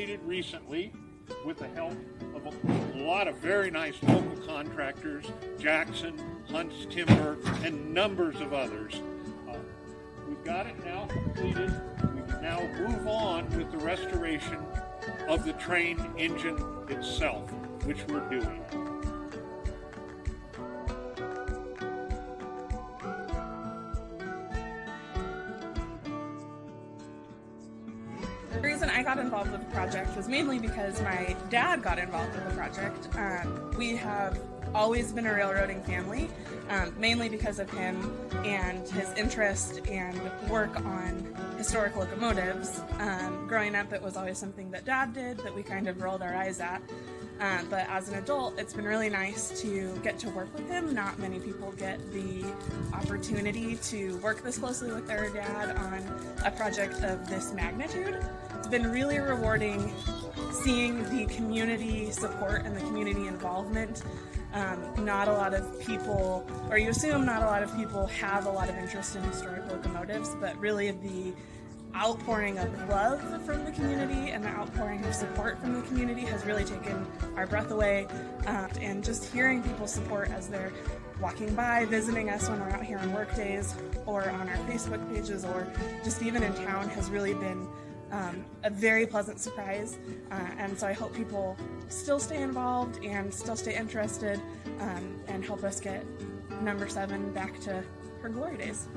completed recently with the help of a lot of very nice local contractors, Jackson, Hunt's Timber, and numbers of others. We've got it now completed. We can now move on with the restoration of the train engine itself, which we're doing. The reason I got involved with the project was mainly because my dad got involved with the project. We have always been a railroading family, mainly because of him and his interest and work on historic locomotives. Growing up, it was always something that Dad did that we kind of rolled our eyes at. But as an adult, it's been really nice to get to work with him. Not many people get the opportunity to work this closely with their dad on a project of this magnitude. It's been really rewarding seeing the community support and the community involvement. Not a lot of people, or you assume not a lot of people have a lot of interest in historic locomotives, but really the outpouring of love from the community and the outpouring of support from the community has really taken our breath away. And just hearing people support as they're walking by, visiting us when we're out here on work days, or on our Facebook pages, or just even in town has really been a very pleasant surprise. And so I hope people still stay involved and still stay interested and help us get number 7 back to her glory days.